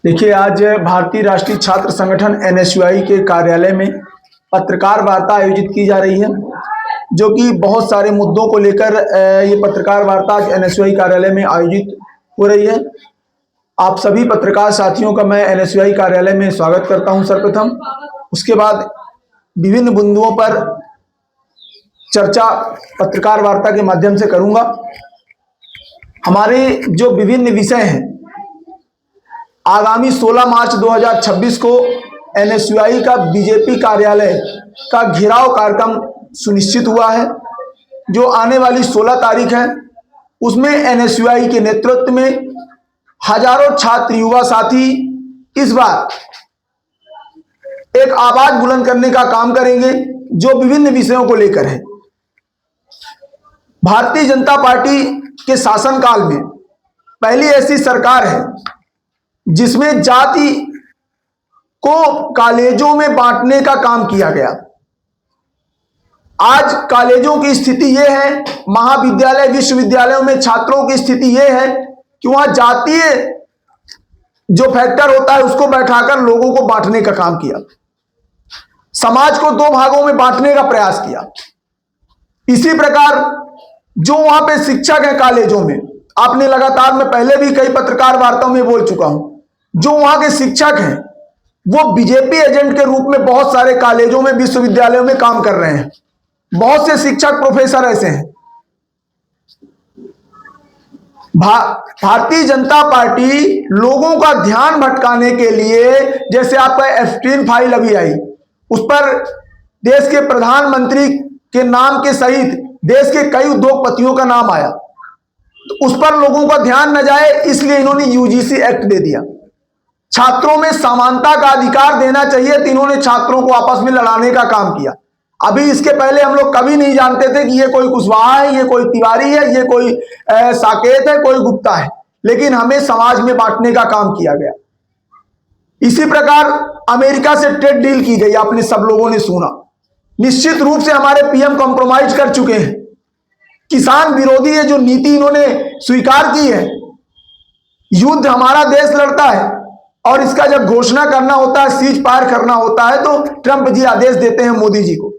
देखिए, आज भारतीय राष्ट्रीय छात्र संगठन एनएसयूआई के कार्यालय में पत्रकार वार्ता आयोजित की जा रही है, जो कि बहुत सारे मुद्दों को लेकर ये पत्रकार वार्ता आज एनएसयूआई कार्यालय में आयोजित हो रही है। आप सभी पत्रकार साथियों का मैं एनएसयूआई कार्यालय में स्वागत करता हूं सर्वप्रथम। उसके बाद विभिन्न बिंदुओं पर चर्चा पत्रकार वार्ता के माध्यम से करूंगा। हमारे जो विभिन्न विषय हैं, आगामी 16 मार्च 2026 को एनएसयूआई का बीजेपी कार्यालय का घेराव कार्यक्रम सुनिश्चित हुआ है, जो आने वाली 16 तारीख है। उसमें एनएसयूआई के नेतृत्व में हजारों छात्र युवा साथी इस बार एक आवाज बुलंद करने का काम करेंगे, जो विभिन्न विषयों को लेकर है। भारतीय जनता पार्टी के शासनकाल में पहली ऐसी सरकार है जिसमें जाति को कॉलेजों में बांटने का काम किया गया। आज कॉलेजों की स्थिति यह है, महाविद्यालय विश्वविद्यालयों में छात्रों की स्थिति यह है कि वहां जातीय जो फैक्टर होता है उसको बैठाकर लोगों को बांटने का काम किया, समाज को दो भागों में बांटने का प्रयास किया। इसी प्रकार जो वहां पे शिक्षक हैं कॉलेजों में, आपने लगातार, मैं पहले भी कई पत्रकार वार्ताओं में बोल चुका हूं, जो वहां के शिक्षक हैं वो बीजेपी एजेंट के रूप में बहुत सारे कॉलेजों में विश्वविद्यालयों में काम कर रहे हैं। बहुत से शिक्षक प्रोफेसर ऐसे हैं। भारतीय जनता पार्टी लोगों का ध्यान भटकाने के लिए, जैसे आपका एफ-15 फाइल अभी आई, उस पर देश के प्रधानमंत्री के नाम के सहित देश के कई उद्योगपतियों का नाम आया, तो उस पर लोगों का ध्यान न जाए इसलिए इन्होंने यूजीसी एक्ट दे दिया। छात्रों में समानता का अधिकार देना चाहिए, तो इन्होंने छात्रों को आपस में लड़ाने का काम किया। अभी इसके पहले हम लोग कभी नहीं जानते थे कि ये कोई कुशवाहा है, ये कोई तिवारी है, ये कोई साकेत है, कोई गुप्ता है, लेकिन हमें समाज में बांटने का काम किया गया। इसी प्रकार अमेरिका से ट्रेड डील की गई, आपने सब लोगों ने सुना। निश्चित रूप से हमारे पीएम कॉम्प्रोमाइज कर चुके हैं। किसान विरोधी है जो नीति इन्होंने स्वीकार की है। युद्ध हमारा देश लड़ता है और इसका जब घोषणा करना होता है, सीज फायर करना होता है, तो ट्रंप जी आदेश देते हैं मोदी जी को।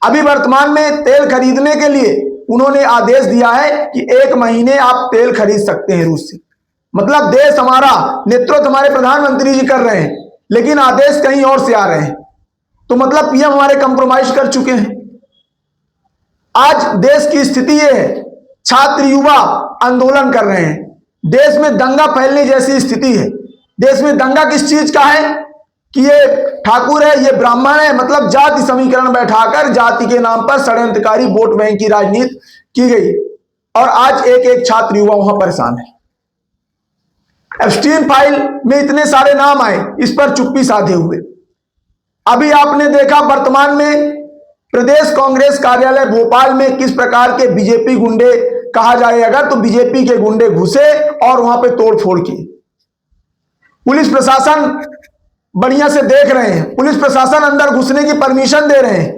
अभी वर्तमान में तेल खरीदने के लिए उन्होंने आदेश दिया है कि 1 महीने आप तेल खरीद सकते हैं रूस से। मतलब देश हमारा, नेतृत्व हमारे प्रधानमंत्री जी कर रहे हैं, लेकिन आदेश कहीं और से आ रहे हैं। तो मतलब पीएम हमारे कंप्रोमाइज कर चुके हैं। आज देश की स्थिति यह है, छात्र युवा आंदोलन कर रहे हैं, देश में दंगा फैलने जैसी स्थिति है। देश में दंगा किस चीज का है कि ये ठाकुर है, ये ब्राह्मण है, मतलब जाति समीकरण बैठाकर जाति के नाम पर षड्यंत्रकारी वोट बैंक की राजनीति की गई, और आज एक एक छात्र युवा वहां परेशान है। एफ-15 फाइल में इतने सारे नाम आए, इस पर चुप्पी साधे हुए। अभी आपने देखा वर्तमान में प्रदेश कांग्रेस कार्यालय भोपाल में किस प्रकार के बीजेपी गुंडे, कहा जाए अगर तो बीजेपी के गुंडे घुसे और वहां पे तोड़फोड़ की। पुलिस प्रशासन बढ़िया से देख रहे हैं, पुलिस प्रशासन अंदर घुसने की परमिशन दे रहे हैं,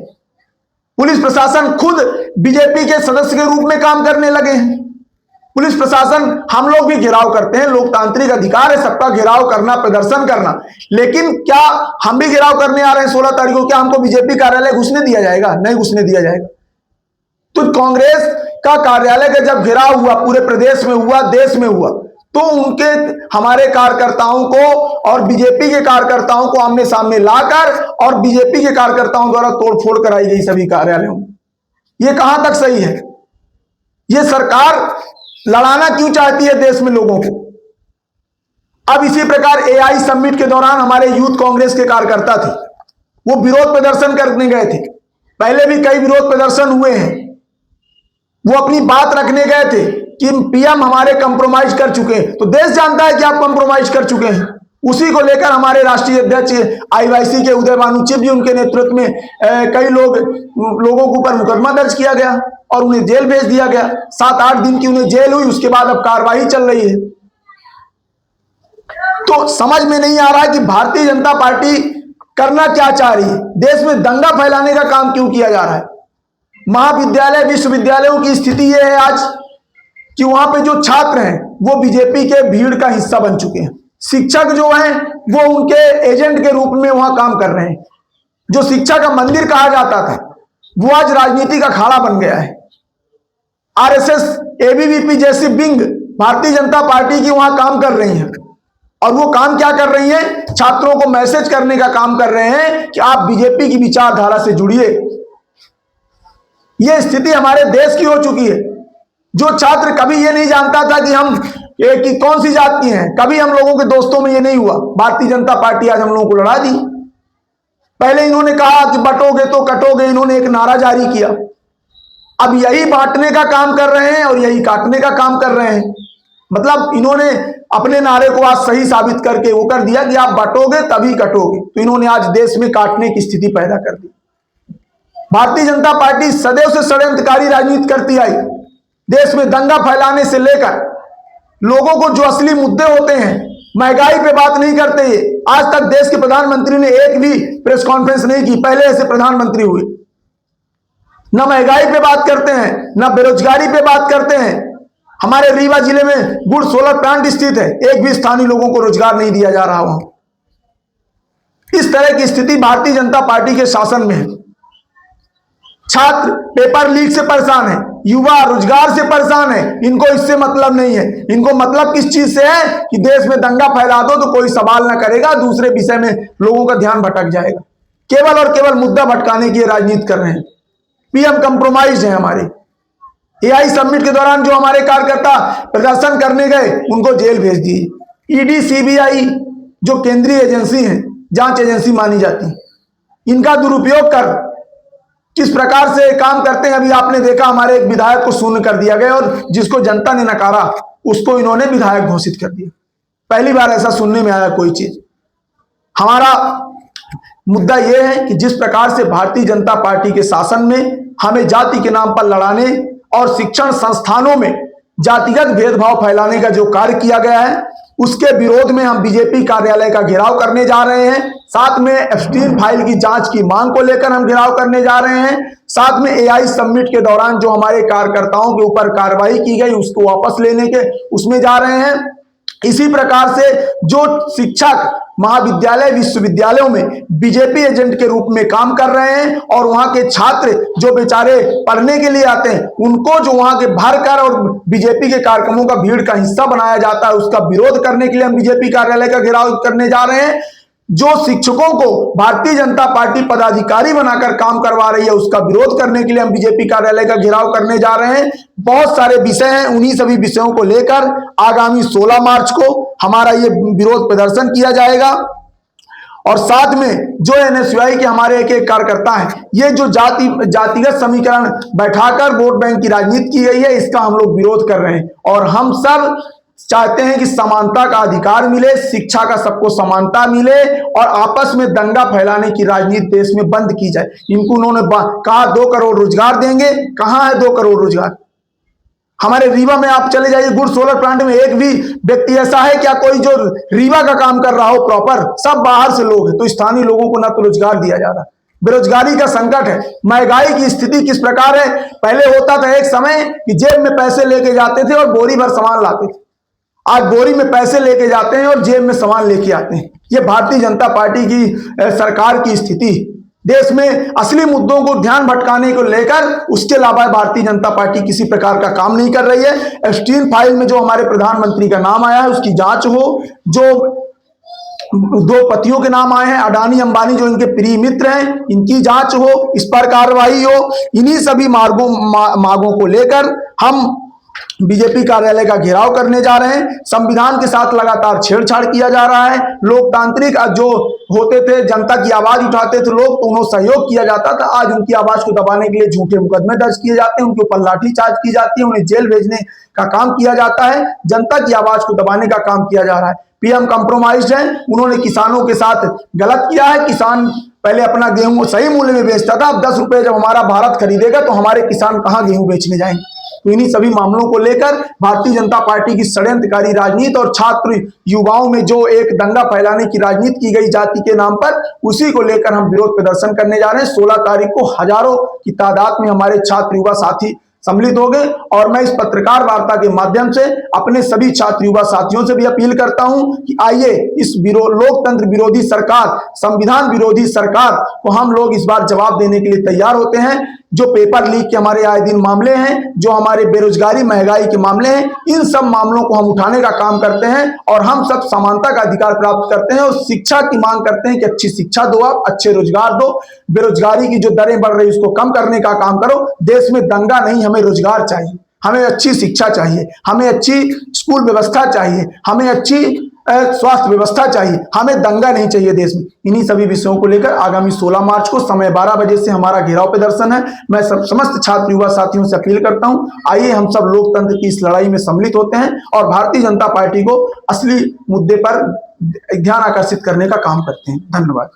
पुलिस प्रशासन खुद बीजेपी के सदस्य के रूप में काम करने लगे हैं। पुलिस प्रशासन, हम लोग भी घेराव करते हैं, लोकतांत्रिक अधिकार है सबका घेराव करना, प्रदर्शन करना, लेकिन क्या हम भी घेराव करने आ रहे हैं 16 तारीख को? क्या हमको बीजेपी कार्यालय घुसने दिया जाएगा? नहीं घुसने दिया जाएगा। तो कांग्रेस का कार्यालय का जब घेराव हुआ, पूरे प्रदेश में हुआ, देश में हुआ, तो उनके हमारे कार्यकर्ताओं को और बीजेपी के कार्यकर्ताओं को आमने सामने लाकर और बीजेपी के कार्यकर्ताओं द्वारा तोड़फोड़ कराई गई सभी कार्यालयों में। यह कहां तक सही है? यह सरकार लड़ाना क्यों चाहती है देश में लोगों को? अब इसी प्रकार एआई समिट के दौरान हमारे यूथ कांग्रेस के कार्यकर्ता थे, वो विरोध प्रदर्शन करने गए थे। पहले भी कई विरोध प्रदर्शन हुए हैं। वो अपनी बात रखने गए थे कि पीएम हमारे कंप्रोमाइज कर चुके हैं, तो देश जानता है कि आप कंप्रोमाइज कर चुके हैं। उसी को लेकर हमारे राष्ट्रीय अध्यक्ष आईवाईसी के उदय भानुचित जी, उनके नेतृत्व में कई लोगों के ऊपर मुकदमा दर्ज किया गया और उन्हें जेल भेज दिया गया। 7-8 दिन की उन्हें जेल हुई, उसके बाद अब कार्रवाई चल रही है। तो समझ में नहीं आ रहा है कि भारतीय जनता पार्टी करना क्या चाह रही है। देश में दंगा फैलाने का काम क्यों किया जा रहा है? महाविद्यालय विश्वविद्यालयों की स्थिति यह है आज कि वहां पे जो छात्र हैं वो बीजेपी के भीड़ का हिस्सा बन चुके हैं। शिक्षक जो हैं वो उनके एजेंट के रूप में वहां काम कर रहे हैं। जो शिक्षा का मंदिर कहा जाता था वो आज राजनीति का अखाड़ा बन गया है। आरएसएस, एबीवीपी जैसी विंग भारतीय जनता पार्टी की वहां काम कर रही हैं। और वो काम क्या कर रही हैं? छात्रों को मैसेज करने का काम कर रहे हैं कि आप बीजेपी की विचारधारा से जुड़िए। यह स्थिति हमारे देश की हो चुकी है। जो छात्र कभी ये नहीं जानता था कि हम कि कौन सी जात की हैं, कभी हम लोगों के दोस्तों में ये नहीं हुआ। भारतीय जनता पार्टी आज हम लोगों को लड़ा दी। पहले इन्होंने कहा कि बटोगे तो कटोगे, इन्होंने एक नारा जारी किया। अब यही बांटने का काम कर रहे हैं और यही काटने का काम कर रहे हैं। मतलब इन्होंने अपने नारे को आज सही साबित करके वो कर दिया कि आप बटोगे तभी कटोगे। तो इन्होंने आज देश में काटने की स्थिति पैदा कर दी। भारतीय जनता पार्टी सदैव से षड्यंत्रकारी राजनीति करती आई। देश में दंगा फैलाने से लेकर लोगों को जो असली मुद्दे होते हैं, महंगाई पे बात नहीं करते। आज तक देश के प्रधानमंत्री ने एक भी प्रेस कॉन्फ्रेंस नहीं की। पहले ऐसे प्रधानमंत्री हुए। न महंगाई पे बात करते हैं, न बेरोजगारी पे बात करते हैं। हमारे रीवा जिले में गुड़ सोलर प्लांट स्थित है, एक भी स्थानीय लोगों को रोजगार नहीं दिया जा रहा वहां। इस तरह की स्थिति भारतीय जनता पार्टी के शासन में है। छात्र पेपर लीक से परेशान है, युवा रोजगार से परेशान है। इनको इससे मतलब नहीं है। इनको मतलब किस चीज से है कि देश में दंगा फैला दो तो कोई सवाल ना करेगा, दूसरे विषय में लोगों का ध्यान भटक जाएगा। केवल और केवल मुद्दा भटकाने की राजनीति कर रहे हैं। पीएम कंप्रोमाइज है हमारे। एआई समिट के दौरान जो हमारे कार्यकर्ता प्रदर्शन करने गए उनको जेल भेज दिए। ईडी, सीबीआई जो केंद्रीय एजेंसी है, जांच एजेंसी मानी जाती है, इनका दुरुपयोग कर किस प्रकार से काम करते हैं। अभी आपने देखा हमारे एक विधायक को शून्य कर दिया गया और जिसको जनता ने नकारा उसको इन्होंने विधायक घोषित कर दिया। पहली बार ऐसा सुनने में आया कोई चीज। हमारा मुद्दा यह है कि जिस प्रकार से भारतीय जनता पार्टी के शासन में हमें जाति के नाम पर लड़ाने और शिक्षण संस्थानों में जातिगत भेदभाव फैलाने का जो कार्य किया गया है, उसके विरोध में हम बीजेपी कार्यालय का घेराव करने जा रहे हैं। साथ में एप्स्टीन फाइल की जांच की मांग को लेकर हम घेराव करने जा रहे हैं। साथ में एआई समिट के दौरान जो हमारे कार्यकर्ताओं के ऊपर कार्रवाई की गई उसको वापस लेने के उसमें जा रहे हैं। इसी प्रकार से जो शिक्षक महाविद्यालय विश्वविद्यालयों में बीजेपी एजेंट के रूप में काम कर रहे हैं और वहां के छात्र जो बेचारे पढ़ने के लिए आते हैं उनको जो वहां के भर कर और बीजेपी के कार्यक्रमों का भीड़ का हिस्सा बनाया जाता है, उसका विरोध करने के लिए हम बीजेपी कार्यालय का घेराव करने जा रहे हैं। जो शिक्षकों को भारतीय जनता पार्टी पदाधिकारी बनाकर काम करवा रही है उसका विरोध करने के लिए हम बीजेपी कार्यालय का घेराव करने जा रहे हैं। बहुत सारे विषय हैं, उन्हीं सभी विषयों को लेकर आगामी 16 मार्च को हमारा ये विरोध प्रदर्शन किया जाएगा। और साथ में जो एनएसयूआई के हमारे एक एक कार्यकर्ता हैं, ये जो जातिगत समीकरण बैठाकर वोट बैंक की राजनीति की गई है, इसका हम लोग विरोध कर रहे हैं। और हम सब चाहते हैं कि समानता का अधिकार मिले, शिक्षा का सबको समानता मिले और आपस में दंगा फैलाने की राजनीति देश में बंद की जाए। इनको उन्होंने कहा 2 करोड़ रोजगार देंगे, कहां है 2 करोड़ रोजगार? हमारे रीवा में आप चले जाइए, गुड़ सोलर प्लांट में एक भी व्यक्ति ऐसा है क्या कोई जो रीवा का काम कर रहा हो प्रॉपर? सब बाहर से लोग हैं। तो स्थानीय लोगों को ना तो रोजगार दिया जा रहा। बेरोजगारी का संकट है। महंगाई की स्थिति किस प्रकार है? पहले होता था एक समय कि जेब में पैसे लेके जाते थे और बोरी भर सामान लाते थे। आज बोरी में पैसे लेके जाते हैं और जेब में सामान लेके आते हैं। ये भारतीय जनता पार्टी की सरकार की स्थिति। देश में असली मुद्दों को ध्यान भटकाने को लेकर उसके अलावा भारतीय जनता पार्टी किसी प्रकार का काम नहीं कर रही है। एप्स्टीन फाइल में जो हमारे प्रधानमंत्री का नाम आया है उसकी जांच हो, जो 2 पतियों के नाम आए हैं अडानी अंबानी जो इनके प्रिय मित्र हैं, इनकी जांच हो, इस पर कार्रवाई हो। इन्हीं सभी मांगों को लेकर हम बीजेपी कार्यालय का घेराव करने जा रहे हैं। संविधान के साथ लगातार छेड़छाड़ किया जा रहा है। लोकतांत्रिक जो होते थे, जनता की आवाज उठाते थे लोग, तो उन्हें सहयोग किया जाता था। आज उनकी आवाज को दबाने के लिए झूठे मुकदमे दर्ज किए जाते हैं, उनके ऊपर लाठीचार्ज की जाती है, उन्हें जेल भेजने का काम किया जाता है। जनता की आवाज को दबाने का काम किया जा रहा है। पीएम कंप्रोमाइज्ड है। उन्होंने किसानों के साथ गलत किया है। किसान पहले अपना गेहूं सही मूल्य में बेचता था, अब 10 रुपए जब हमारा भारत खरीदेगा तो हमारे किसान कहां गेहूं बेचने जाएंगे? तो इन्हीं सभी मामलों को लेकर भारतीय जनता पार्टी की षड्यंत्रकारी राजनीति और छात्र युवाओं में जो एक दंगा फैलाने की राजनीति की गई जाति के नाम पर, उसी को लेकर हम विरोध प्रदर्शन करने जा रहे हैं। 16 तारीख को हजारों की तादाद में हमारे छात्र युवा साथी सम्मिलित हो गए। और मैं इस पत्रकार वार्ता के माध्यम से अपने सभी छात्र युवा साथियों से भी अपील करता हूं कि आइए इस लोकतंत्र विरोधी सरकार, संविधान विरोधी सरकार को हम लोग इस बार जवाब देने के लिए तैयार होते हैं। जो पेपर लीक के हमारे आए दिन मामले हैं, जो हमारे बेरोजगारी महंगाई के मामले हैं, इन सब मामलों को हम उठाने का काम करते हैं और हम सब समानता का अधिकार प्राप्त करते हैं और शिक्षा की मांग करते हैं कि अच्छी शिक्षा दो, आप अच्छे रोजगार दो, बेरोजगारी की जो दरें बढ़ रही है उसको कम करने का काम करो। देश में दंगा नहीं, हमें रोजगार चाहिए, हमें अच्छी शिक्षा चाहिए, हमें अच्छी स्कूल व्यवस्था चाहिए, हमें अच्छी स्वास्थ्य व्यवस्था चाहिए, हमें दंगा नहीं चाहिए देश में। इन्हीं सभी विषयों को लेकर आगामी 16 मार्च को समय 12 बजे से हमारा घेराव प्रदर्शन है। मैं समस्त छात्र युवा साथियों से अपील करता हूं, आइए हम सब लोकतंत्र की इस लड़ाई में सम्मिलित होते हैं और भारतीय जनता पार्टी को असली मुद्दे पर ध्यान आकर्षित करने का काम करते हैं। धन्यवाद।